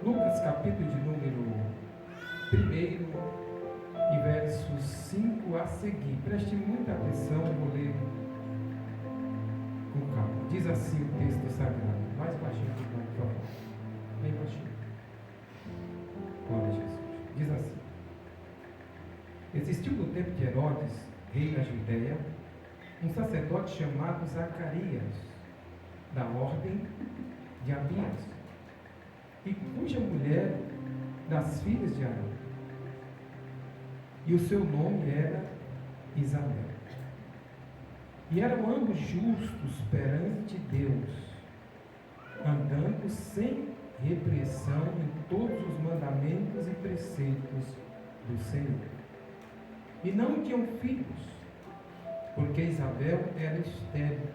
Lucas, capítulo de número 1 e versos 5 a seguir. Preste muita atenção, eu vou ler com calma. Diz assim o texto sagrado. Mais baixinho, por favor. Bem baixinho. Glória a Jesus. Diz assim: existiu no tempo de Herodes, rei da Judéia, um sacerdote chamado Zacarias, da ordem de Abias, e cuja mulher das filhas de Arão, e o seu nome era Isabel. E eram ambos justos perante Deus, andando sem repreensão em todos os mandamentos e preceitos do Senhor. E não tinham filhos, porque Isabel era estéril,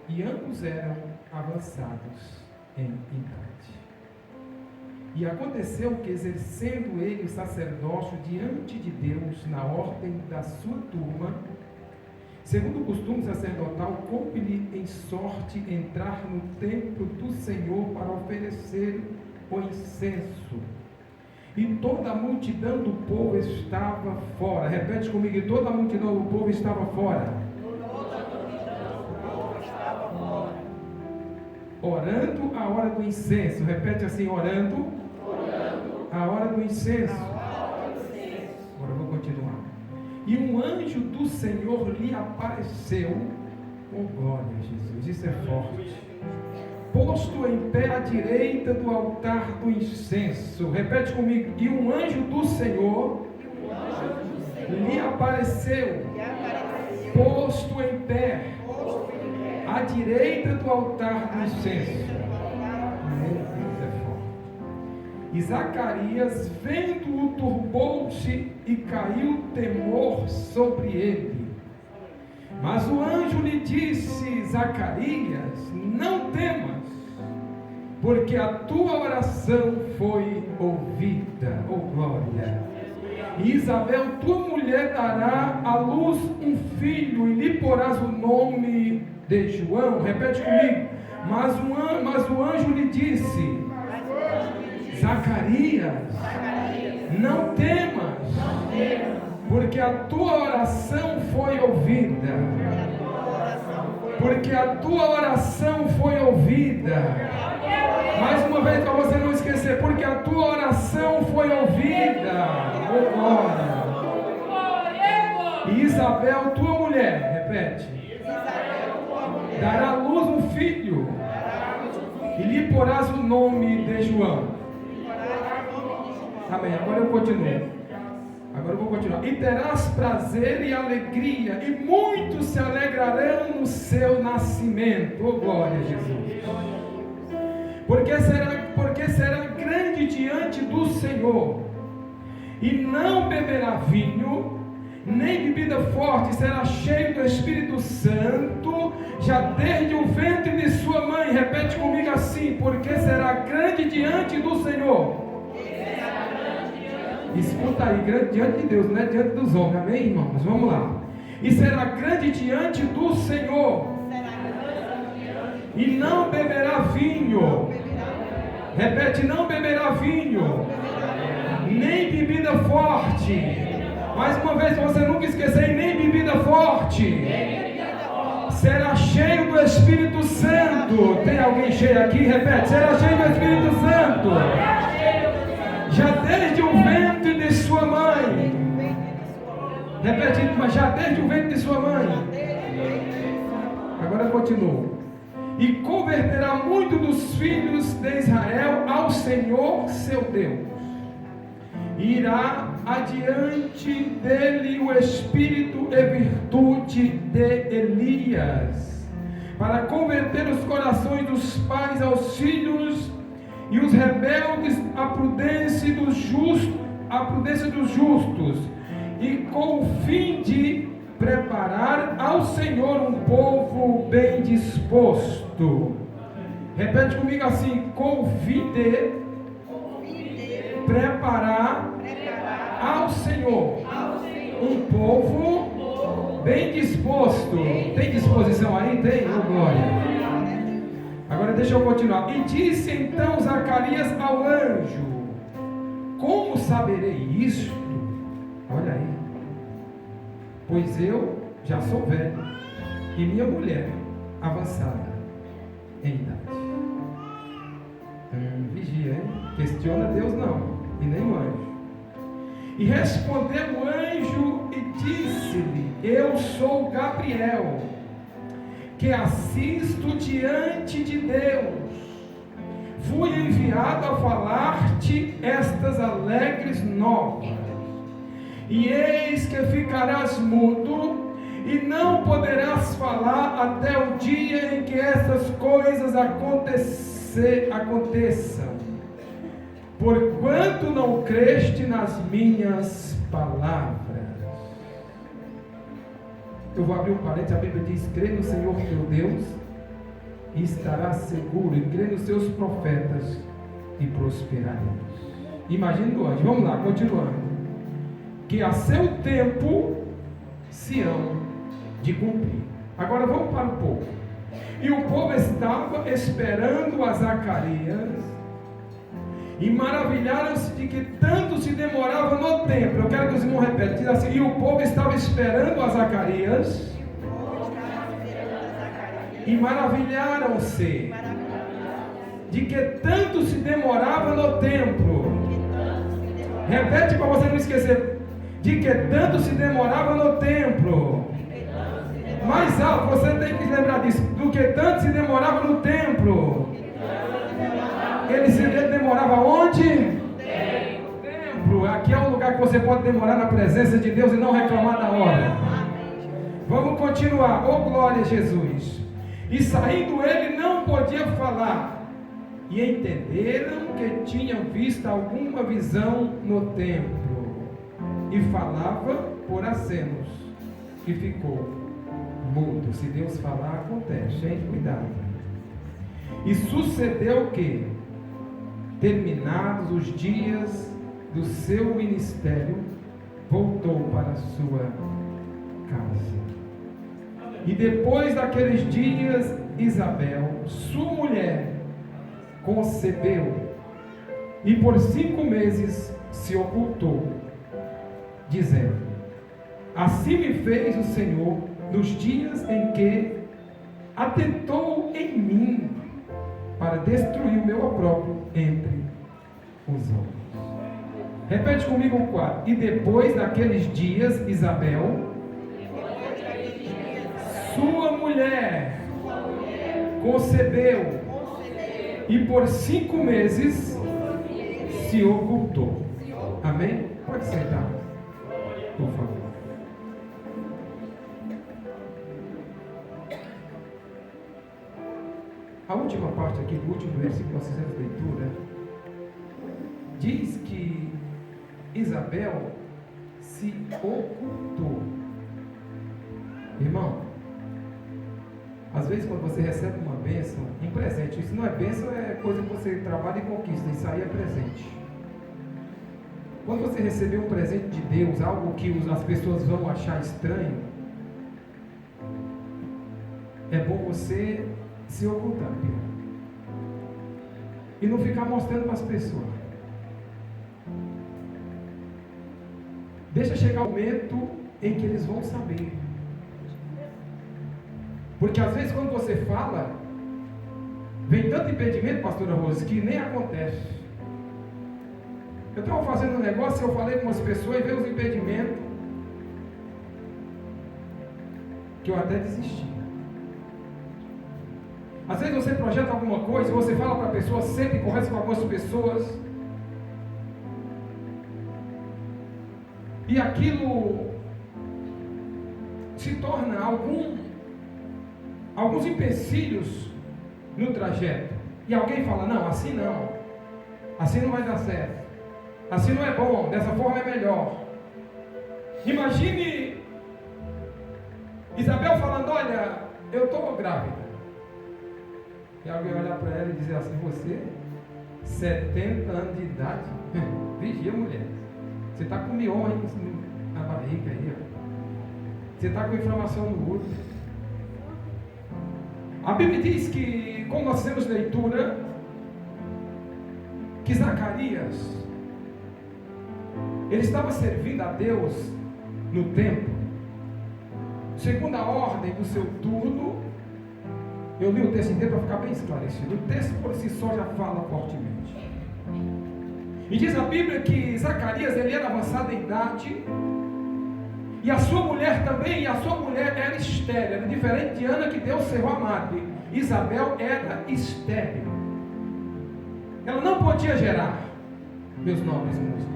e ambos eram avançados em idade. E aconteceu que, exercendo ele o sacerdócio diante de Deus na ordem da sua turma, segundo o costume sacerdotal, coube-lhe em sorte entrar no templo do Senhor para oferecer o incenso. E toda a multidão do povo estava fora. Repete comigo: e toda a multidão do povo estava fora. Orando a hora do incenso. Repete assim: orando a hora do incenso. Agora eu vou continuar. E um anjo do Senhor lhe apareceu. Oh, glória a Jesus, isso é forte. Posto em pé à direita do altar do incenso. Repete comigo: e um anjo do Senhor lhe apareceu. Posto em pé à direita do altar do incenso. Meu Deus, é forte. E Zacarias, vendo-o, turbou-se e caiu temor sobre ele. Mas o anjo lhe disse: Zacarias, não temas, porque a tua oração foi ouvida. Oh, glória! E Isabel, tua mulher, dará à luz um filho, e lhe porás o nome de João. Repete comigo: mas o anjo lhe disse: Zacarias, não temas, porque a tua oração foi ouvida. Porque a tua oração foi ouvida. Mais uma vez, para você não esquecer: porque a tua oração foi ouvida. Oh, glória! E Isabel, tua mulher, repete, dará à luz um filho, e lhe porás o nome de João. Amém. Agora eu continuo. Agora eu vou continuar. E terás prazer e alegria, e muitos se alegrarão no seu nascimento. Oh, glória a Jesus. Porque será grande diante do Senhor, e não beberá vinho, nem bebida forte, será cheio do Espírito Santo, já desde o ventre de sua mãe. Repete comigo assim: porque será grande diante do Senhor. Escuta aí: grande diante de Deus, não é diante dos homens. Amém, irmãos? Vamos lá. E será grande diante do Senhor, e não beberá vinho. Repete: não beberá vinho, nem bebida forte. Mais uma vez, para você nunca esquecer: nem bebida forte. Será cheio do Espírito Santo. Tem alguém cheio aqui? Repete: será cheio do Espírito Santo, já desde o ventre de sua mãe. Repete: mas já desde o ventre de sua mãe. Agora continua. E converterá muito dos filhos de Israel ao Senhor seu Deus. Irá adiante dele o espírito e virtude de Elias, para converter os corações dos pais aos filhos, e os rebeldes à prudência dos justos, e com o fim de preparar ao Senhor um povo bem disposto. Repete comigo assim: com o fim de preparar ao Senhor um povo bem disposto. Tem disposição aí? Tem? Oh, glória! Agora deixa eu continuar. E disse então Zacarias ao anjo: como saberei isto? Olha aí. Pois eu já sou velho e minha mulher avançada em idade. Vigia, hein? Questiona Deus não, e nem o anjo. E respondeu o anjo e disse-lhe: eu sou Gabriel, que assisto diante de Deus. Fui enviado a falar-te estas alegres novas. E eis que ficarás mudo e não poderás falar até o dia em que essas coisas aconteçam, porquanto não creste nas minhas palavras. Eu vou abrir um parênteses. A Bíblia diz: crê no Senhor teu Deus e estarás seguro, e crê nos seus profetas e prosperarás. Imagina o anjo. Vamos lá, continuando. Que a seu tempo se hão de cumprir. Agora vamos para um pouco. E o povo estava esperando a Zacarias, e maravilharam-se de que tanto se demorava no templo. Eu quero que os irmãos repetam. Diz assim: e o povo estava esperando a Zacarias, e maravilharam-se de que tanto se demorava no templo. Repete para você não esquecer. De que tanto se demorava no templo. Mais alto, você tem que lembrar disso. Do que tanto se demorava no templo. Ele demorava onde? Templo. Aqui é um lugar que você pode demorar na presença de Deus e não reclamar da hora. Vamos continuar. Oh, glória a Jesus. E saindo ele não podia falar. E entenderam que tinham visto alguma visão no templo. E falava por acenos. E ficou mudo. Se Deus falar, acontece. Gente, cuidado. E sucedeu que, terminados os dias do seu ministério, voltou para a sua casa. E depois daqueles dias, Isabel, sua mulher, concebeu, e por 5 meses se ocultou, dizendo: assim me fez o Senhor nos dias em que atentou em mim para destruir o meu opróbrio entre os homens. Repete comigo o 4. E depois daqueles dias, Isabel, sua mulher, concebeu, e por 5 meses se ocultou. Amém? Pode sentar, por favor. A última parte aqui, do último versículo, nós fizemos leitura, diz que Isabel se ocultou. Irmão, às vezes quando você recebe uma bênção, um presente, isso não é bênção, é coisa que você trabalha e conquista, isso aí é presente. Quando você receber um presente de Deus, algo que as pessoas vão achar estranho, é bom você se ocultar, e não ficar mostrando para as pessoas. Deixa chegar o momento em que eles vão saber. Porque às vezes quando você fala, vem tanto impedimento, pastora Rose, que nem acontece. Eu estava fazendo um negócio, eu falei com umas pessoas e veio os impedimentos, que eu até desisti. Às vezes você projeta alguma coisa, você fala para a pessoa, sempre conversa com algumas pessoas, e aquilo se torna alguns empecilhos no trajeto. E alguém fala: não, assim não vai dar certo, assim não é bom, dessa forma é melhor. Imagine Isabel falando: olha, eu estou grávida. E alguém olhar para ela e dizer assim: você, 70 anos de idade, vigia, mulher, você está com mioma na barriga aí, ó. Você está com inflamação no útero. A Bíblia diz que como nós fizemos leitura, que Zacarias, ele estava servindo a Deus no templo, segundo a ordem do seu turno. Eu li o texto inteiro para ficar bem esclarecido. O texto por si só já fala fortemente. E diz a Bíblia que Zacarias, ele era avançado em idade, e a sua mulher também, e a sua mulher era estéril, era diferente de Ana, que deu seu a madre. Isabel era estéril, ela não podia gerar, meus nobres músicos.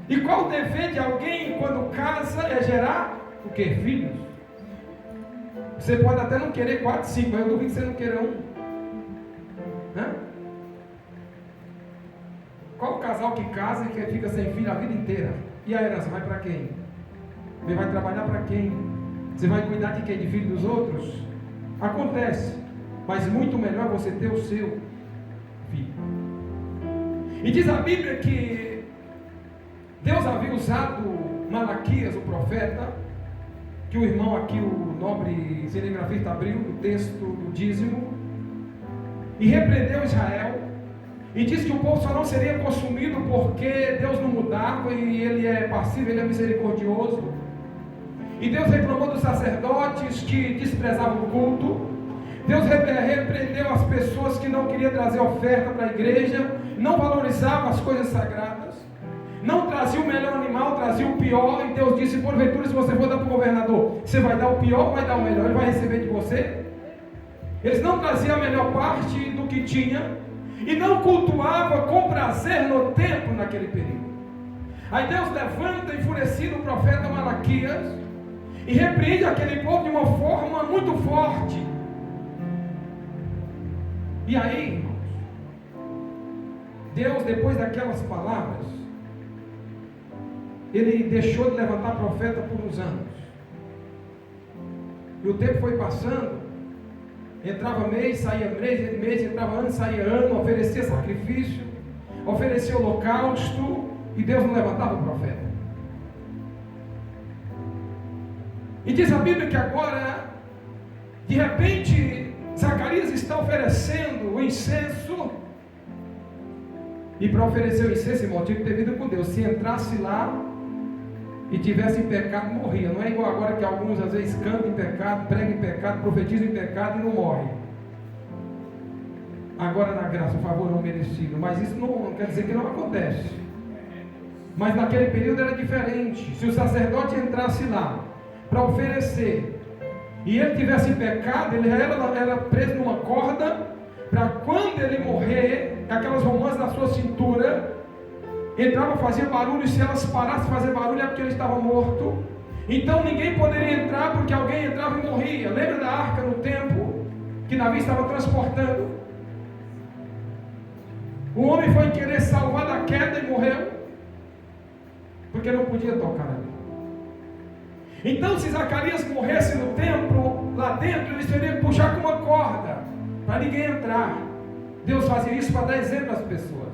E qual o dever de alguém quando casa é gerar o que? Filhos. Você pode até não querer 4, 5, mas eu duvido que você não queira um. Hã? Qual o casal que casa e que fica sem filho a vida inteira? E a herança vai para quem? Você vai trabalhar para quem? Você vai cuidar de quem? De filho dos outros? Acontece, mas muito melhor você ter o seu filho. E diz a Bíblia que Deus havia usado Malaquias, o profeta, que o irmão aqui, o nobre cinegrafista, abriu o texto do dízimo, e repreendeu Israel, e disse que o povo só não seria consumido porque Deus não mudava, e Ele é passivo, Ele é misericordioso. E Deus reclamou dos sacerdotes que desprezavam o culto. Deus repreendeu as pessoas que não queriam trazer oferta para a igreja, não valorizavam as coisas sagradas, não trazia o melhor animal, trazia o pior. E Deus disse: porventura, se você for dar para o governador, você vai dar o pior ou vai dar o melhor? Ele vai receber de você? Eles não traziam a melhor parte do que tinha, e não cultuava com prazer no templo naquele período. Aí Deus levanta enfurecido o profeta Malaquias e repreende aquele povo de uma forma muito forte. E aí, irmãos, Deus, depois daquelas palavras, Ele deixou de levantar profeta por uns anos. E o tempo foi passando. Entrava mês, saía mês, entrava ano, saía ano, oferecia sacrifício, oferecia holocausto, e Deus não levantava o profeta. E diz a Bíblia que agora, de repente, Zacarias está oferecendo o incenso, e para oferecer o incenso, irmão, tinha que ter vida com Deus. Se entrasse lá e tivesse em pecado, morria. Não é igual agora que alguns às vezes cantam em pecado, pregam em pecado, profetizam em pecado e não morrem. Agora na graça, o favor não merecido. Mas isso não quer dizer que não acontece. Mas naquele período era diferente. Se o sacerdote entrasse lá para oferecer e ele tivesse pecado, ele era preso numa corda, para quando ele morrer, aquelas romãs na sua cintura, entrava, fazia barulho, e se elas parassem de fazer barulho é porque ele estava morto. Então ninguém poderia entrar, porque alguém entrava e morria. Lembra da arca no templo que Davi estava transportando? O homem foi querer salvar da queda e morreu, porque não podia tocar ali. Então, se Zacarias morresse no templo, lá dentro, eles teriam que puxar com uma corda para ninguém entrar. Deus fazia isso para dar exemplo às pessoas,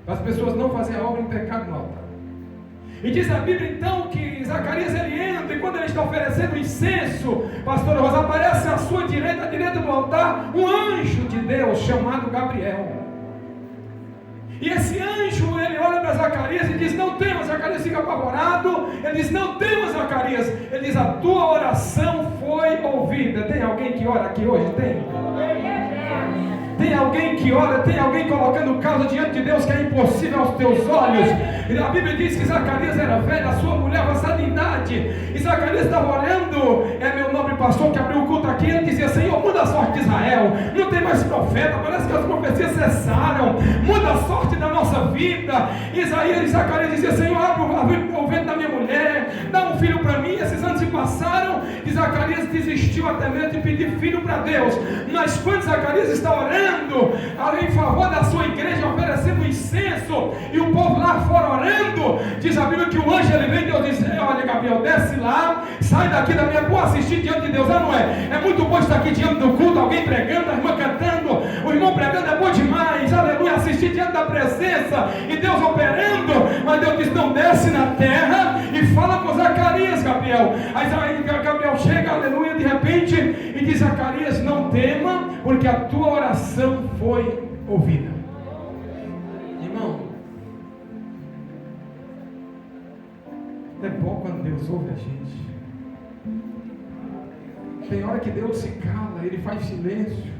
para as pessoas não fazerem a obra em pecado no altar. E diz a Bíblia então que Zacarias ele entra, e quando ele está oferecendo incenso, pastor Rosa, aparece à sua direita, à direita do altar, um anjo de Deus chamado Gabriel. E esse anjo, ele olha para Zacarias e diz: não temas. Zacarias fica apavorado. Ele diz: não temas, Zacarias. Ele diz: a tua oração foi ouvida. Tem alguém que ora aqui hoje? Tem alguém que ora, tem alguém colocando causa diante de Deus que é impossível aos teus olhos. E a Bíblia diz que Zacarias era velho, a sua mulher avançada em idade. E Zacarias estava orando, meu nobre pastor que abriu o culto aqui, ele dizia: Senhor, muda a sorte de Israel, não tem mais profeta, parece que as profecias cessaram, muda a sorte da nossa vida. E Zacarias dizia: Senhor, abre o ventre da minha mulher, dá um filho para mim. Esses anos se passaram, e Zacarias desistiu até mesmo de pedir filho para Deus. Mas quando Zacarias está orando em favor da sua igreja, oferecendo incenso, e o povo lá fora orando, diz a Bíblia que o anjo ele vem e Deus diz: olha, Gabriel, desce lá, sai daqui da minha boa, assistir diante de Deus. Não é? É muito bom estar aqui diante do culto, alguém pregando, a irmã cantando, o irmão pregando, é bom demais, aleluia, assistir diante da presença e Deus operando. Mas Mas Deus diz: não, desce na terra e fala com Zacarias, Gabriel. Aí Gabriel chega, aleluia, de repente, e diz: Zacarias, não tema, porque a tua oração foi ouvida. Irmão, é bom quando Deus ouve a gente. Tem hora que Deus se cala, Ele faz silêncio.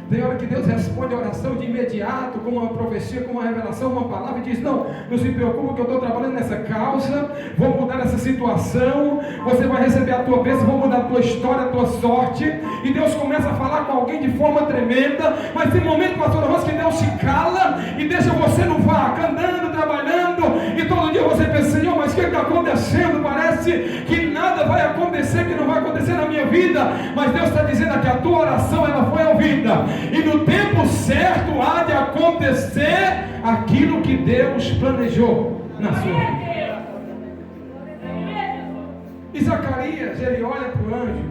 Tem hora que Deus responde a oração de imediato, com uma profecia, com uma revelação, uma palavra, e diz: não se preocupe que eu estou trabalhando nessa causa, vou mudar essa situação, você vai receber a tua bênção, vou mudar a tua história, a tua sorte. E Deus começa a falar com alguém de forma tremenda. Mas tem momento, pastor Rosa, que Deus se cala e deixa você no vácuo, andando, trabalhando, e todo dia você pensa: Senhor, mas o que está acontecendo? Parece que nada vai acontecer, que não vai acontecer na minha vida. Mas Deus está dizendo que a tua oração, ela foi ouvida, e no tempo certo há de acontecer aquilo que Deus planejou na sua vida. E Zacarias, ele olha para o anjo,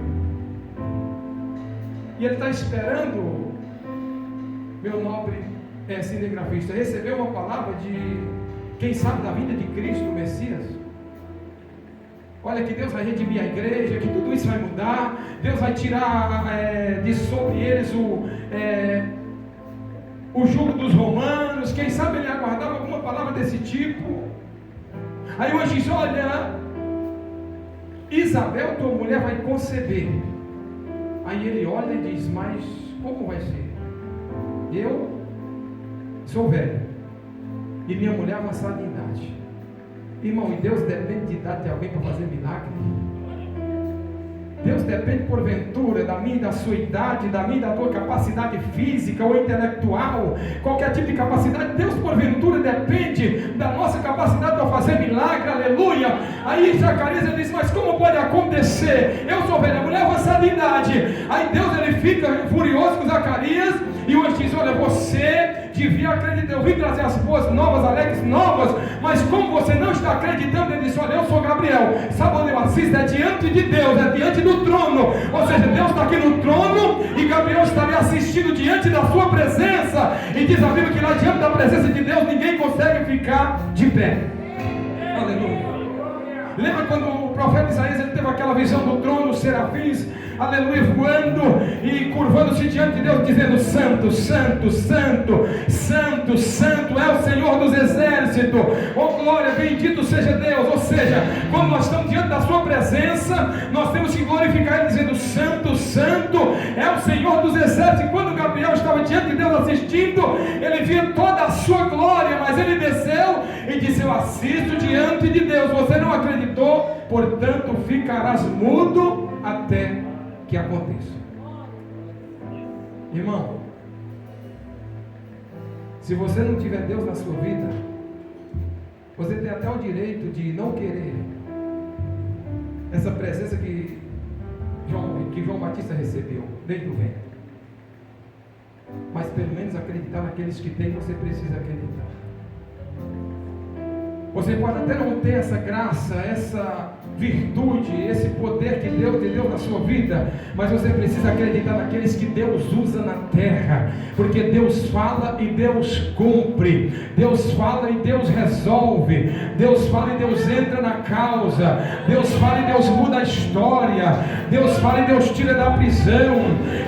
e ele está esperando, meu nobre cinegrafista, receber uma palavra de, quem sabe, da vida de Cristo, o Messias. Olha, que Deus vai redimir a igreja, que tudo isso vai mudar, Deus vai tirar de sobre eles o jugo dos romanos. Quem sabe ele aguardava alguma palavra desse tipo. Aí o anjo diz: olha, Isabel, tua mulher, vai conceber. Aí ele olha e diz: mas como vai ser? Eu sou velho e minha mulher avançada em idade. Irmão, e Deus depende de idade de alguém para fazer milagre? Deus depende, porventura, da minha e da sua idade, da minha e da tua capacidade física ou intelectual, qualquer tipo de capacidade? Deus, porventura, depende da nossa capacidade para fazer milagre, aleluia. Aí Zacarias, ele diz: mas como pode acontecer? Eu sou velho, a mulher avançada em idade. Aí Deus, ele fica furioso com Zacarias, e o anjo diz: olha, você devia acreditar, eu vim trazer as boas novas, alegres novas, mas como você não está acreditando, ele disse: olha, eu sou Gabriel, sabe onde eu assisto? É diante de Deus, é diante do trono. Ou seja, Deus está aqui no trono, e Gabriel está ali assistindo diante da sua presença. E diz a Bíblia que lá diante da presença de Deus ninguém consegue ficar de pé. Aleluia. Lembra quando o profeta Isaías, ele teve aquela visão do trono, os serafins, aleluia, voando e curvando-se diante de Deus, dizendo: santo, santo, santo, santo, santo é o Senhor dos exércitos, oh glória, bendito seja Deus. Ou seja, quando nós estamos diante da sua presença, nós temos que glorificar Ele, dizendo: santo, santo é o Senhor dos exércitos. E quando Gabriel estava diante de Deus assistindo, ele via toda a sua glória, mas ele desceu e disse: eu assisto diante de Deus. Você não acreditou, portanto ficarás mudo até que aconteça. Irmão, se você não tiver Deus na sua vida, você tem até o direito de não querer essa presença que João Batista recebeu desde o ventre. Mas pelo menos acreditar naqueles que têm, você precisa acreditar. Você pode até não ter essa graça, essa virtude, esse poder que Deus te deu na sua vida, mas você precisa acreditar naqueles que Deus usa na terra, porque Deus fala e Deus cumpre, Deus fala e Deus resolve, Deus fala e Deus entra na causa, Deus fala e Deus muda a história, Deus fala e Deus tira da prisão,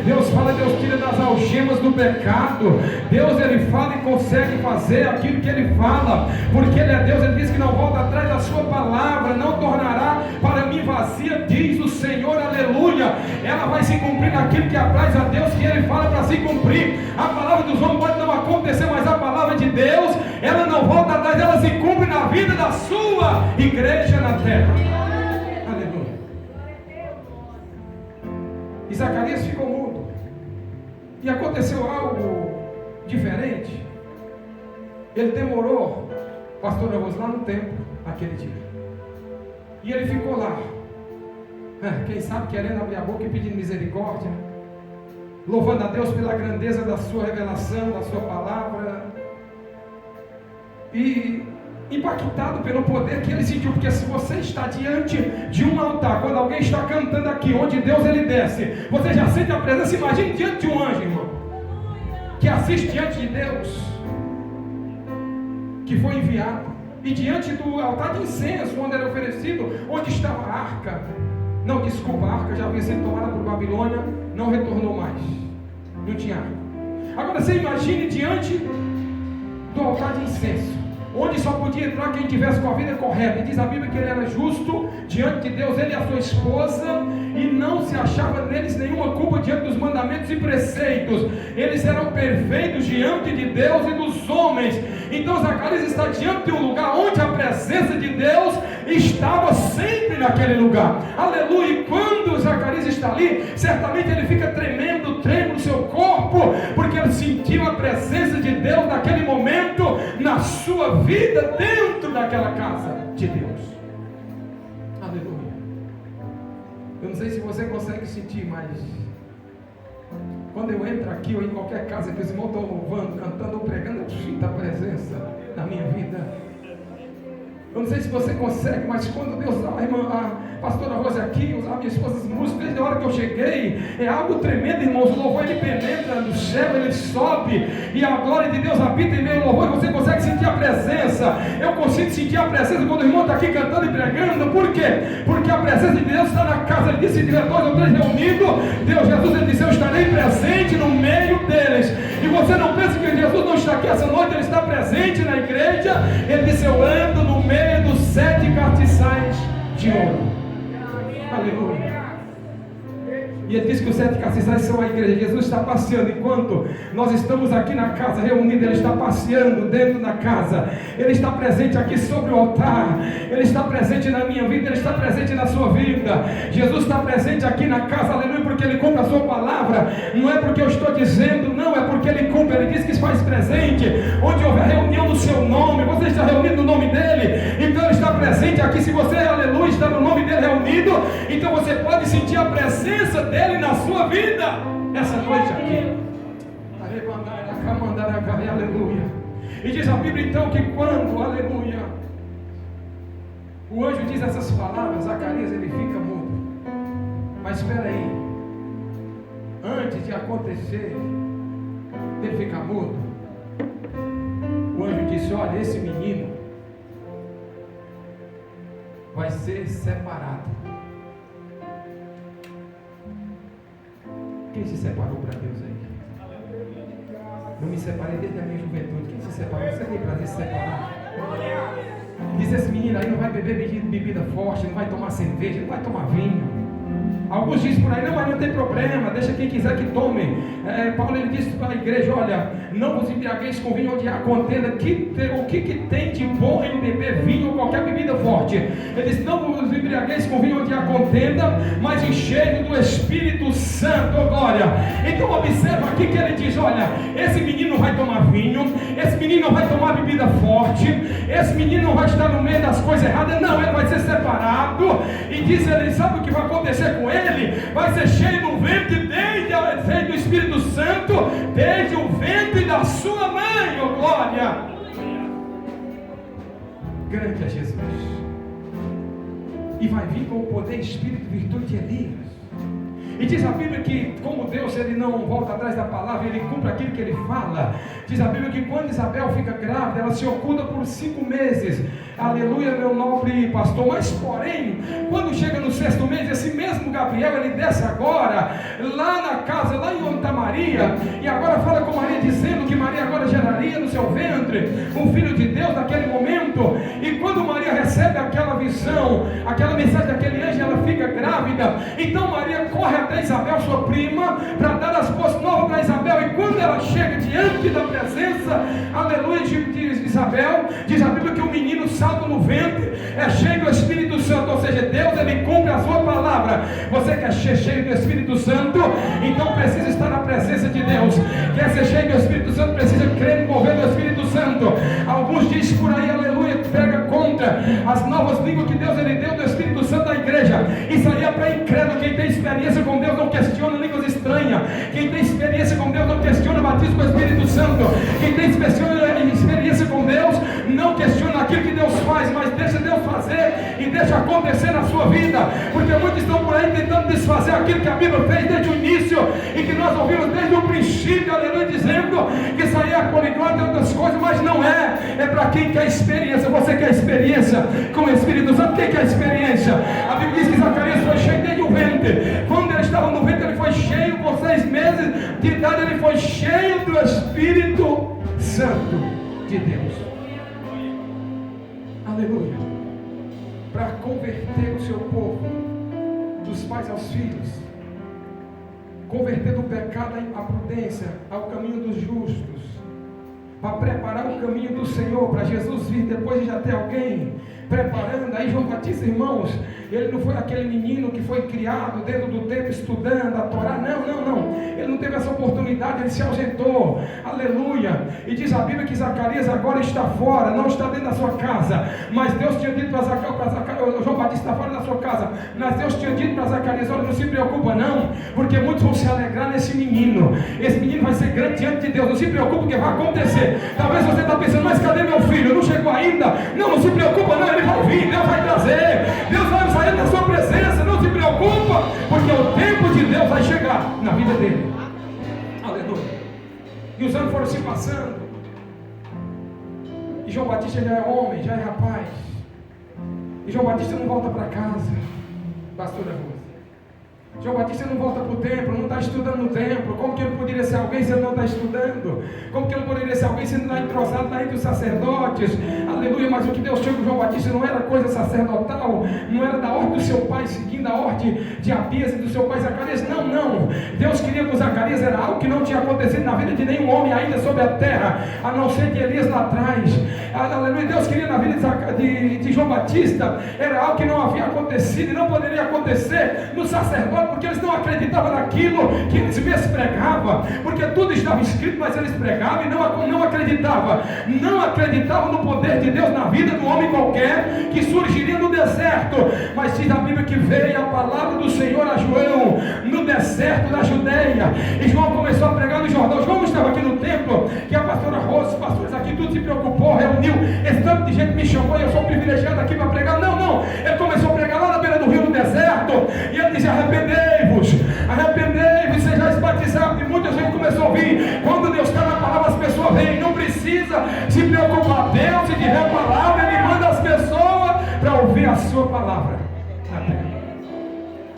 Deus fala e Deus tira das algemas do pecado. Deus, Ele fala e consegue fazer aquilo que Ele fala, porque Ele é Deus. Ele diz que não volta atrás da sua palavra, não tornará para mim vazia, diz o Senhor, aleluia. Ela vai se cumprir naquilo que apraz a Deus, que Ele fala para se cumprir. A palavra dos homens pode não acontecer, mas a palavra de Deus, ela não volta atrás, ela se cumpre na vida da sua igreja na terra. Aleluia. E Zacarias ficou mudo, e aconteceu algo diferente. Ele demorou, pastor Ramos, lá no templo, aquele dia. E ele ficou lá, quem sabe querendo abrir a boca e pedindo misericórdia, louvando a Deus pela grandeza da sua revelação, da sua palavra, e impactado pelo poder que ele sentiu. Porque se você está diante de um altar, quando alguém está cantando aqui, onde Deus ele desce, você já sente a presença. Imagine diante de um anjo, irmão, que assiste diante de Deus, que foi enviado. E diante do altar de incenso, onde era oferecido, onde estava a arca? Não, desculpa, a arca já havia sido tomada por Babilônia, não retornou mais. Não tinha arca. Agora você imagine diante do altar de incenso, onde só podia entrar quem tivesse com a vida correta. E diz a Bíblia que ele era justo diante de Deus, ele e a sua esposa, e não se achava neles nenhuma culpa diante dos mandamentos e preceitos. Eles eram perfeitos diante de Deus e dos homens. Então Zacarias está diante de um lugar onde a presença de Deus estava sempre naquele lugar. Aleluia! E quando Zacarias está ali, certamente ele fica tremendo, treme no seu corpo, porque ele sentiu a presença de Deus naquele momento na sua vida, dentro daquela casa de Deus. Aleluia! Eu não sei se você consegue sentir, mas quando eu entro aqui ou em qualquer casa que os irmãos estão louvando, cantando ou pregando, eu sinto a presença na minha vida. Eu não sei se você consegue, mas quando Deus usar a pastora Rose aqui, usar minha esposa as músicas, desde a hora que eu cheguei, é algo tremendo, irmãos. O louvor ele penetra no céu, ele sobe, e a glória de Deus habita em meio ao louvor, e você consegue sentir a presença. Eu consigo sentir a presença quando o irmão está aqui cantando e pregando. Por quê? Porque a presença de Deus está na casa. Ele disse: se tiver 2 ou 3 reunidos, Deus, Jesus, ele disse: eu estarei presente no meio deles. E você não pensa que Jesus não está aqui essa noite, ele está presente na igreja. Ele disse: eu ando no meio dos 7 castiçais de ouro. Aleluia. E ele diz que os 7 castiçais são a igreja. Jesus está passeando. Enquanto nós estamos aqui na casa reunidos, ele está passeando dentro da casa. Ele está presente aqui sobre o altar. Ele está presente na minha vida. Ele está presente na sua vida. Jesus está presente aqui na casa. Aleluia. Porque ele cumpre a sua palavra. Não é porque eu estou dizendo, não. É porque ele cumpre. Ele diz que se faz presente onde houver reunião no seu nome. Você está reunido no nome dele. Então ele está presente aqui. Se você, aleluia, está no nome dele reunido, então você pode sentir a presença dele na sua vida essa noite aqui. Aleluia. E diz a Bíblia então que quando, aleluia, o anjo diz essas palavras, Zacarias ele fica mudo. Mas espera aí, antes de acontecer ele ficar mudo, o anjo disse: olha, esse menino vai ser separado. Quem se separou para Deus aí? Eu me separei desde a minha juventude. Quem se separou? Você tem prazer de se separar? Diz: esse menino aí não vai beber bebida forte, não vai tomar cerveja, não vai tomar vinho. Alguns dizem por aí: não, mas não tem problema, deixa quem quiser que tome. Paulo ele disse para a igreja: olha, não vos embriagueis com vinho onde há contenda. O que tem de bom em beber vinho ou qualquer bebida forte? Ele disse: não vos embriagueis com vinho onde há contenda, mas enchei do Espírito Santo. Oh, glória! Então observa aqui que ele diz: olha, esse menino não vai tomar vinho, esse menino não vai tomar bebida forte, esse menino não vai estar no meio das coisas erradas, não, ele vai ser separado. E diz ele: sabe o que vai acontecer com ele? Vai ser cheio do ventre cheio do Espírito Santo, desde o ventre da sua mãe. Oh, glória! Grande é Jesus. E vai vir com o poder, espírito e virtude de Elias. E diz a Bíblia que, como Deus ele não volta atrás da palavra, ele cumpre aquilo que ele fala. Diz a Bíblia que quando Isabel fica grávida, ela se oculta por 5 meses. Aleluia, meu nobre pastor. Mas porém, quando chega no 6º mês, esse mesmo Gabriel, ele desce agora, lá na casa, lá em onde está Maria, e agora fala com Maria, dizendo que Maria agora geraria no seu ventre um filho de Deus naquele momento. E quando Maria recebe aquela visão, aquela mensagem daquele anjo, ela fica grávida. Então Maria corre até Isabel, sua prima, para dar as boas novas para Isabel. E quando ela chega diante da presença, aleluia, de Isabel, diz a Bíblia que o menino salta no ventre, é cheio do Espírito Santo. Ou seja, Deus ele cumpre a sua palavra. Você quer ser cheio do Espírito Santo? Então precisa estar na presença de Deus. Quer ser cheio do Espírito Santo? Precisa crer no mover do Espírito Santo. Alguns dizem por aí, aleluia, pega contra as novas línguas que Deus ele deu do Espírito Santo à igreja. Isso aí é para incrédulo. Quem tem experiência com Deus não questiona línguas estranhas. Quem tem experiência com Deus não questiona o batismo com o Espírito Santo. Quem tem experiência com Deus não questiona aquilo que Deus faz, mas deixa Deus fazer e deixa acontecer na sua vida. Porque muitos estão por aí tentando desfazer aquilo que a Bíblia fez desde o início e que nós ouvimos desde o princípio, aleluia, dizendo que isso aí é poliglota e outras coisas, mas não é. é para quem quer experiência. Você quer experiência com o Espírito Santo? Quem quer experiência? A Bíblia diz que Zacarias foi cheio desde o ventre. Quando ele estava no ventre, ele foi cheio, com 6 meses de idade, ele foi cheio do Espírito Santo de Deus. Aleluia. Para converter o seu povo, dos pais aos filhos, converter do pecado à prudência, ao caminho dos justos, para preparar o caminho do Senhor, para Jesus vir depois de já ter alguém preparando. Aí João Batista, irmãos, ele não foi aquele menino que foi criado dentro do templo estudando a Torá, não, ele não teve essa oportunidade, ele se ausentou, aleluia. E diz a Bíblia que Zacarias agora está fora, não está dentro da sua casa, mas Deus tinha dito para Zacarias, João Batista está fora da sua casa, mas Deus tinha dito para Zacarias: olha, não se preocupa não, porque muitos vão se alegrar nesse menino, esse menino vai ser grande diante de Deus, não se preocupa, porque vai acontecer. Talvez você está pensando: mas cadê meu filho? Não chegou ainda. Não se preocupa não, ele vai vir, Deus vai trazer, Deus vai sair da sua presença, não se preocupa, porque o tempo de Deus vai chegar na vida dele. Aleluia. E os anos foram se passando, e João Batista já é homem, já é rapaz, e João Batista não volta para casa, pastora Rose. João Batista não volta para o templo, não está estudando no templo. Como que ele poderia ser alguém se ele não está estudando? Como que ele poderia ser alguém se ele não está entrosado lá entre os sacerdotes? Aleluia. Mas o que Deus tinha com João Batista não era coisa sacerdotal, não era da ordem do seu pai, seguindo a ordem de Abias e do seu pai Zacarias. Não. Deus queria com Zacarias, era algo que não tinha acontecido na vida de nenhum homem ainda sobre a terra, a não ser de Elias lá atrás. Aleluia. Deus queria na vida de João Batista, era algo que não havia acontecido e não poderia acontecer no sacerdote, porque eles não acreditavam naquilo que eles mesmos pregavam, porque tudo estava escrito, mas eles pregavam e não acreditavam no poder de Deus na vida de um homem qualquer que surgiria no deserto. Mas diz a Bíblia que veio a palavra do Senhor a João no deserto da Judeia, e João começou a pregar no Jordão. João estava aqui no templo, que a pastora Rosa, os pastores aqui, tudo se preocupou, reuniu, esse tanto de gente me chamou e eu sou privilegiado aqui para pregar. Não, ele começou a pregar lá na beira do rio, no deserto, e ele dizia: arrependei-vos, sejais batizados. E muita gente começou a ouvir. Quando Deus está na palavra, as pessoas vêm, não precisa se preocupar. Deus, se tiver a palavra, Ele manda as pessoas para ouvir a sua palavra.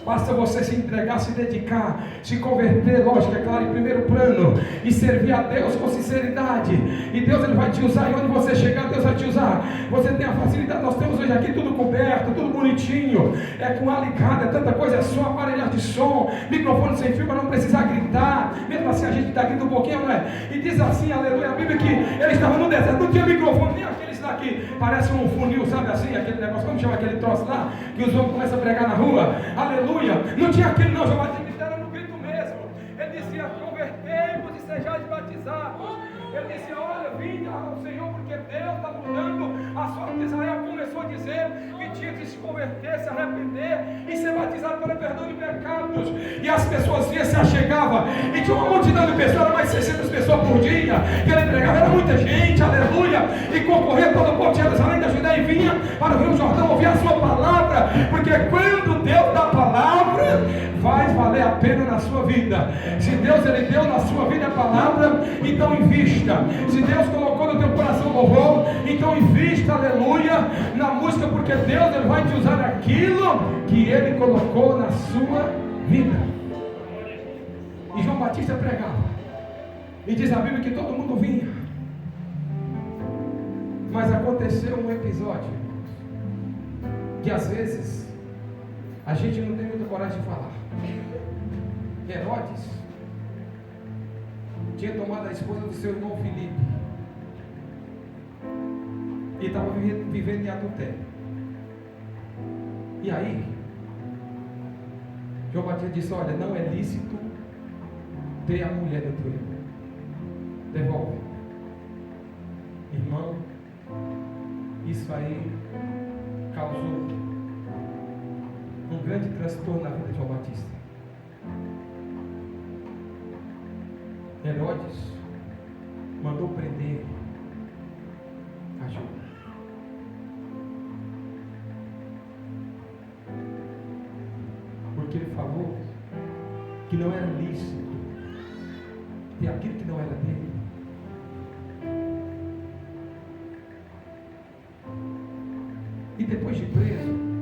Basta você se entregar, se dedicar, se converter, lógico, é claro, em primeiro plano, e servir a Deus com sinceridade, e Deus Ele vai te usar, e onde você chegar, Deus vai te usar. Você tem a facilidade, nós temos hoje aqui tudo coberto, tudo bonitinho, é com alicate, é tanta coisa, é som, aparelhagem de som, microfone sem fio para não precisar gritar. Mesmo assim a gente está gritando um pouquinho, não é? E diz assim, aleluia, a Bíblia que ele estava no deserto, não tinha microfone, nem aqueles lá que parece um funil, sabe assim, aquele negócio, como chama aquele troço lá, que os homens começam a pregar na rua, aleluia. Não tinha aquilo não, João Batista era no grito mesmo. Ele dizia: convertei-vos e sejais batizados. Ele dizia: olha, vinde ao Senhor, porque Deus está mudando a sorte de Israel. Começou a dizer que tinha que se converter, se arrepender e ser batizado pelo perdão de pecados. E as pessoas vinham, se achegavam, e tinha uma multidão de pessoas, era mais 600 pessoas por dia que ele pregava, era muita gente, aleluia, e concorria todo o povo de Jerusalém, da Judeia, e vinha para o Rio Jordão ouvir a sua palavra, porque quando Deus dá a palavra, faz valer a pena na sua vida. Se Deus Ele deu na sua vida a palavra, então invista. Se Deus colocou no teu coração louvor, então invista, aleluia, na música, porque Deus Ele vai te usar aquilo que Ele colocou na sua vida. E João Batista pregava, e diz a Bíblia que todo mundo vinha, mas aconteceu um episódio que às vezes a gente não tem muita coragem de falar. Herodes tinha tomado a esposa do seu irmão Filipe e estava vivendo em adultério. E aí João Batista disse: olha, não é lícito ter a mulher do teu irmão. Devolve. Irmão, isso aí causou um grande transtorno na vida de João Batista. Herodes mandou prender a João. Porque ele falou que não era lícito ter aquilo que não era dele. E depois de preso,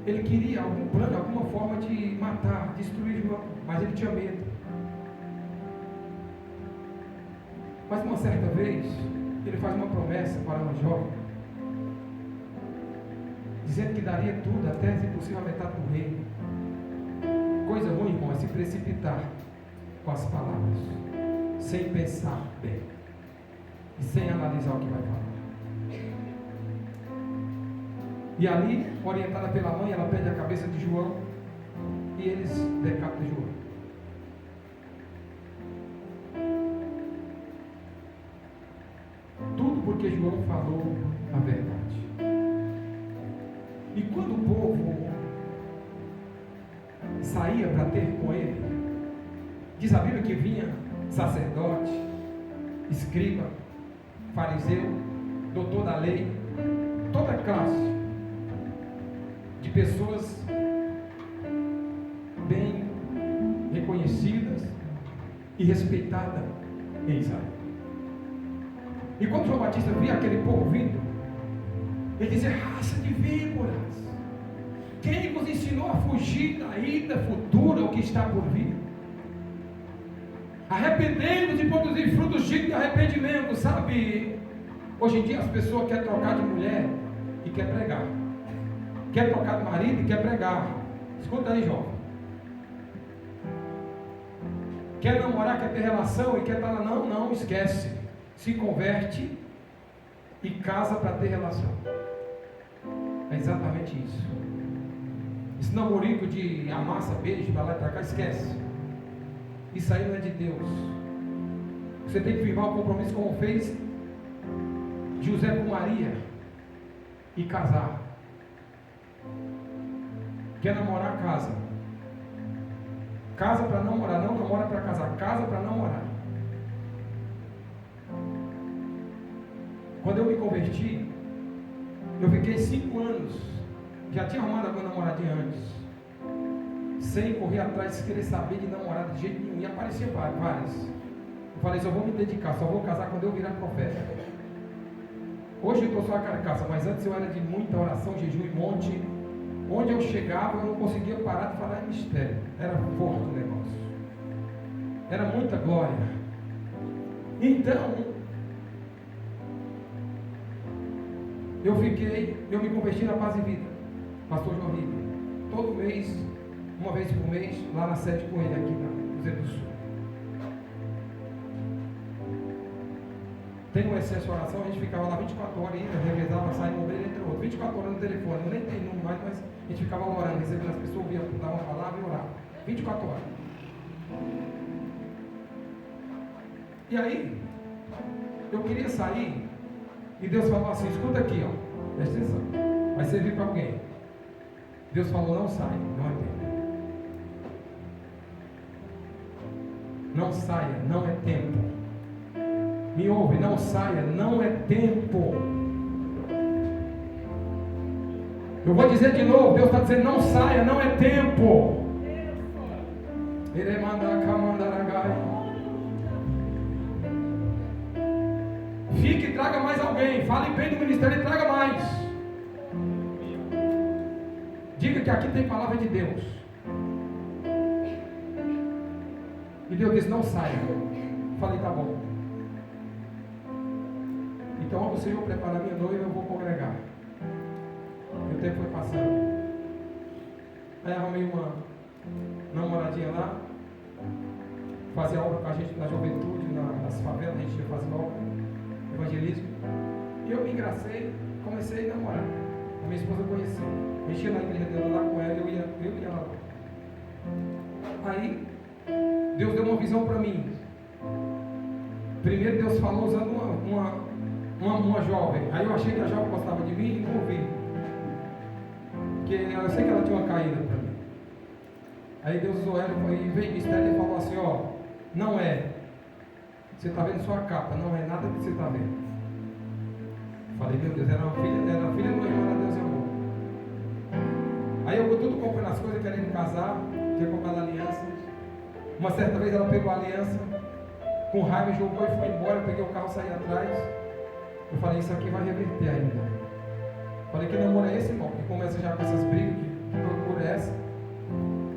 ele queria algum plano, alguma forma de matar, destruir João, mas ele tinha medo. Mas uma certa vez, ele faz uma promessa para uma jovem, dizendo que daria tudo, até se possível a metade do reino. Coisa ruim, irmão, é se precipitar com as palavras, sem pensar bem e sem analisar o que vai falar. E ali, orientada pela mãe, ela pede a cabeça de João e eles decapitam João. Tudo porque João falou a verdade. E quando o povo saía para ter com ele, diz a Bíblia que vinha sacerdote, escriba, fariseu, doutor da lei, toda classe de pessoas bem reconhecidas e respeitadas em Israel. E quando João Batista via aquele povo vindo, ele dizia: raça de víboras, quem vos ensinou a fugir da ida futura, o que está por vir? Arrependei-vos e produzir frutos dignos de arrependimento. Sabe, hoje em dia as pessoas querem trocar de mulher e quer pregar, quer trocar de marido e quer pregar. Escuta aí, jovem. Quer namorar, quer ter relação e quer estar lá. Não, esquece. Se converte e casa para ter relação. É exatamente isso. Esse namorico de amassa, beijo, para lá e para cá, esquece. Isso aí não é de Deus. Você tem que firmar um compromisso como fez José com Maria e casar. Quer namorar, casa. Casa para namorar, não namora para casar. Casa para namorar. Quando eu me converti, eu fiquei 5 anos, já tinha arrumado alguma namoradinha antes, sem correr atrás, querer saber de namorada de jeito nenhum, e aparecia várias. Eu falei: só vou me dedicar, só vou casar quando eu virar profeta. Hoje eu estou só a carcaça, mas antes eu era de muita oração, jejum e monte. Onde eu chegava, eu não conseguia parar de falar em mistério. Era forte o negócio, era muita glória. Então eu me converti na Paz e Vida, pastor João Ribeiro, todo mês, uma vez por mês, lá na sede com ele, aqui na Cruzeiro do Sul. Tem um excesso de oração, a gente ficava lá 24 horas ainda, revezava, saindo um entre outro, 24 horas no telefone, eu nem tenho número mais, mas a gente ficava orando, recebendo as pessoas, via dar uma palavra e orava, 24 horas. E aí, eu queria sair, e Deus falou assim: escuta aqui, ó, presta atenção, vai servir para alguém. Deus falou: não sai, não é tempo. Não saia, não é tempo. Me ouve, não saia, não é tempo. Eu vou dizer de novo, Deus está dizendo: não saia, não é tempo. Ele manda camandaragai. Fique e traga mais alguém. Fale bem do ministério e traga mais. Diga que aqui tem palavra de Deus. E Deus disse: não saia. Falei: tá bom. Então o Senhor prepara a minha noiva, eu vou congregar. E o tempo foi passando. Aí arrumei uma namoradinha lá, fazia obra com a gente na juventude, nas favelas, a gente ia fazendo obra, evangelismo. E eu me engracei, comecei a namorar. A minha esposa conhecia. A gente ia na igreja dela lá com ela, eu ia lá. Aí Deus deu uma visão para mim. Primeiro Deus falou usando uma jovem. Aí eu achei que a jovem gostava de mim e não ouvi. Porque eu sei que ela tinha uma caída para mim. Aí Deus usou ela e veio mistério e falou assim: ó, não é. Você está vendo só a capa, não é nada que você está vendo. Falei: meu Deus, era a filha do irmão da Deus e amor. Aí eu tudo comprando as coisas, querendo casar, tinha comprado aliança. Uma certa vez ela pegou a aliança, com raiva, jogou e foi embora. Eu peguei o carro, saí atrás. Eu falei, isso aqui vai reverter ainda. Falei, que namoro é esse, irmão? Que começa já com essas brigas, que procura é essa?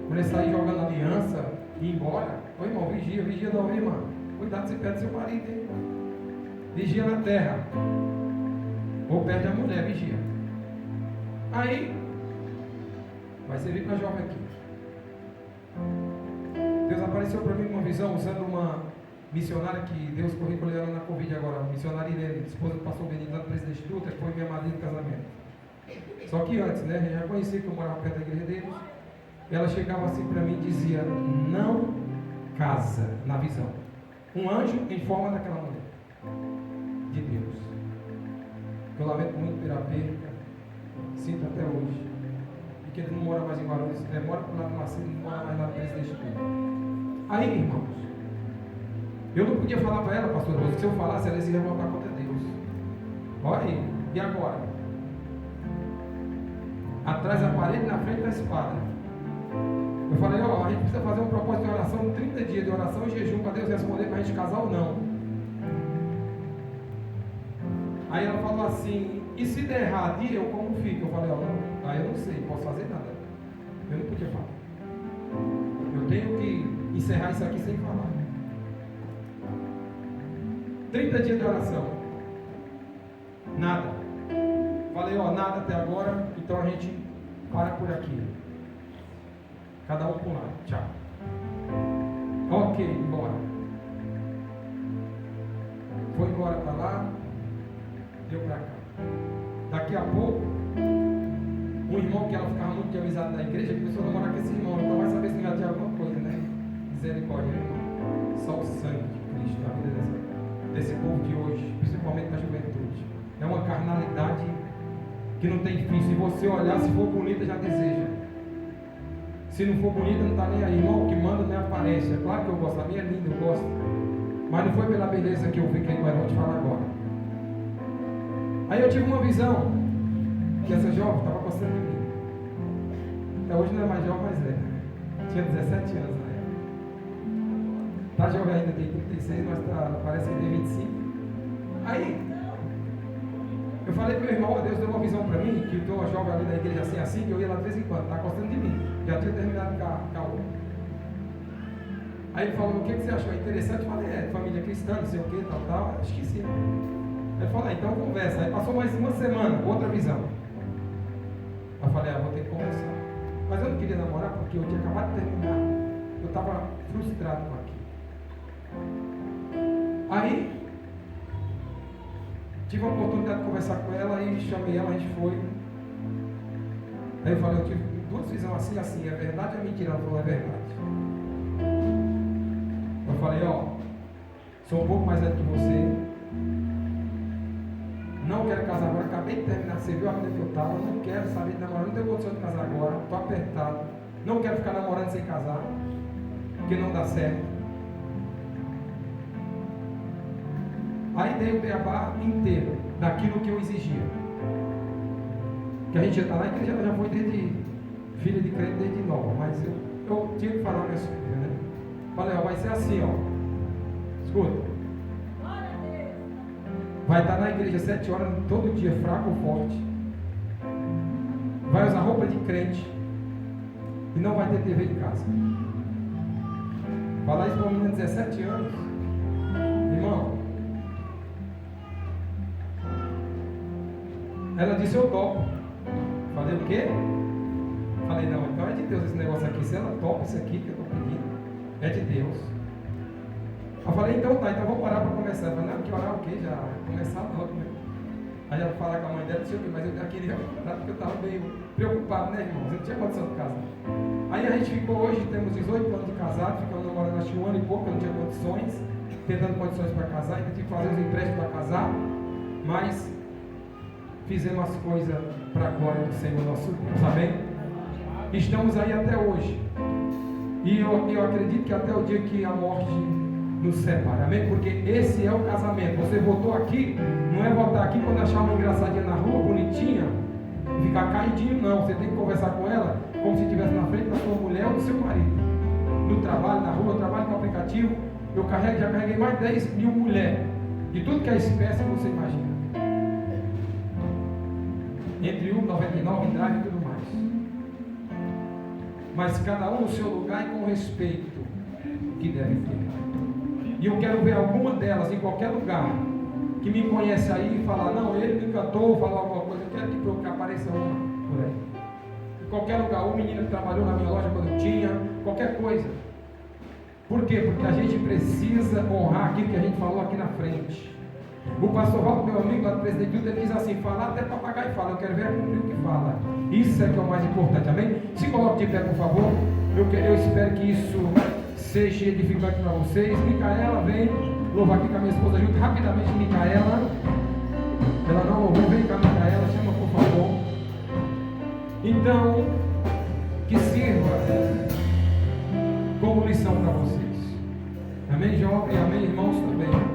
Mulher sair jogando aliança e ir embora. Ô irmão, vigia não, irmã. Cuidado se perde seu marido, hein? Vigia na terra. Ou perde a mulher, vigia. Aí, vai servir para jovem aqui. Deus apareceu para mim com uma visão, usando uma missionária que Deus currículo ela na Covid agora, a missionária Irene, esposa do pastor Benito, lá do presidente Dutra, que foi minha madrinha de casamento. Só que antes, né, eu já conheci que eu morava perto da igreja deles. Ela chegava assim para mim e dizia, não casa, na visão. Um anjo em forma daquela mulher. De Deus. Eu lamento muito pela perca, sinto até hoje. E que ele não mora mais em Guarulhos, mora por lá no Macedo, não mora mais lá no presidente Dutra. Aí, irmãos, eu não podia falar para ela, pastor Rosa, que se eu falasse, ela ia voltar contra Deus. Olha aí, e agora? Atrás da parede, na frente da espada. Eu falei, a gente precisa fazer um propósito de oração, 30 dias de oração e jejum para Deus responder para a gente casar ou não. Aí ela falou assim, e se der errado, e eu como fico? Eu falei, não, aí eu não sei, não posso fazer nada. Eu não podia falar. Eu tenho que encerrar isso aqui sem falar. 30 dias de oração. Nada. Falei, nada até agora, então a gente para por aqui. Cada um para um lado. Tchau. Ok, bora. Foi embora para lá, deu para cá. Daqui a pouco, um irmão que ela ficava muito de amizade na igreja, começou a namorar com esse irmão. Então vai saber se já tinha alguma coisa, né? Misericórdia, irmão. Só o sangue de Cristo na vida desse povo de hoje, principalmente na juventude. É uma carnalidade que não tem fim. Se você olhar, se for bonita, já deseja. Se não for bonita, não está nem aí. Irmão, o que manda não é a aparência. Claro que eu gosto, a minha é linda, eu gosto. Mas não foi pela beleza que eu fiquei com ela, vou te falar agora. Aí eu tive uma visão que essa jovem estava gostando de mim. Até hoje não é mais jovem, mas é. Tinha 17 anos na época. Tá jovem ainda, tem 36, mas parece que tem 25. Aí eu falei para o meu irmão, Deus deu uma visão para mim, que tem uma jovem ali da igreja assim, que eu ia lá de vez em quando, está gostando de mim. Já tinha terminado com a outra. Aí ele falou, o que você achou? Interessante? Eu falei, família cristã, não sei o que, tal, acho que sim. Ele falou, então conversa. Aí passou mais uma semana, outra visão. Eu falei, vou ter que conversar. Mas eu não queria namorar porque eu tinha acabado de terminar. Eu estava frustrado com aquilo. Aí tive a oportunidade de conversar com ela e chamei ela, a gente foi. Aí eu falei, eu tive duas visões assim, é verdade ou é mentira? Ela falou, é verdade. Eu falei, sou um pouco mais velho que você, não quero casar agora, acabei de terminar, você viu a vida que eu estava, não quero saber de namorar, não tenho condição de casar agora, estou apertado, não quero ficar namorando sem casar, porque não dá certo. Aí dei o beabá inteiro daquilo que eu exigia. Que a gente já está lá, a igreja já foi desde filha de crente desde nova, mas eu tinha que falar minhas filhas, né? Falei, vai ser assim, escuta. Vai estar na igreja 7 horas todo dia, fraco ou forte. Vai usar roupa de crente e não vai ter TV em casa. Falar isso para uma menina de 17 anos, irmão. Ela disse, eu topo. Falei, o quê? Falei, não, então é de Deus esse negócio aqui. Se ela topa isso aqui que eu estou pedindo, é de Deus. Eu falei, então tá, então vou parar para conversar. Eu falei, não, que orar o quê? Já começar logo, né? Aí ela fala com a mãe dela, não sei o quê, mas eu já queria orar porque eu estava meio preocupado, né, irmãos? Eu não tinha condição de casar. Aí a gente ficou hoje, temos 18 anos de casado, ficamos namorando acho que 1 ano e pouco, eu não tinha condições, tentando condições para casar, ainda tive que fazer os empréstimos para casar, mas fizemos as coisas para a glória do Senhor nosso Deus, amém? Estamos aí até hoje, e eu acredito que até o dia que a morte nos separa, amém? Porque esse é o casamento. Você votou aqui, não é votar aqui quando achar uma engraçadinha na rua, bonitinha, e ficar caidinho, não. Você tem que conversar com ela como se estivesse na frente da sua mulher ou do seu marido. No trabalho, na rua, eu trabalho com aplicativo, Eu já carreguei mais de 10 mil mulheres, de tudo que é espécie você imagina. Entre 1,99, idade e tudo mais. Mas cada um no seu lugar e com respeito que deve ter. E eu quero ver alguma delas em qualquer lugar que me conhece aí e falar, não, ele me cantou, falou alguma coisa, eu quero que apareça uma por aí. Em qualquer lugar, um menino que trabalhou na minha loja quando eu tinha, qualquer coisa. Por quê? Porque a gente precisa honrar aquilo que a gente falou aqui na frente. O pastor Valdo, meu amigo lá do Presidente, ele diz assim, fala até papagaio fala, eu quero ver cumprir o que fala. Isso é que é o mais importante, amém? Se coloque de pé, por favor. Eu espero que isso seja edificante para vocês. Micaela, vem louvar aqui com a minha esposa junto, rapidamente, Micaela. Ela não louvou, vem cá, Micaela, chama por favor. Então, que sirva como lição para vocês. Amém, jovem? Amém, irmãos também.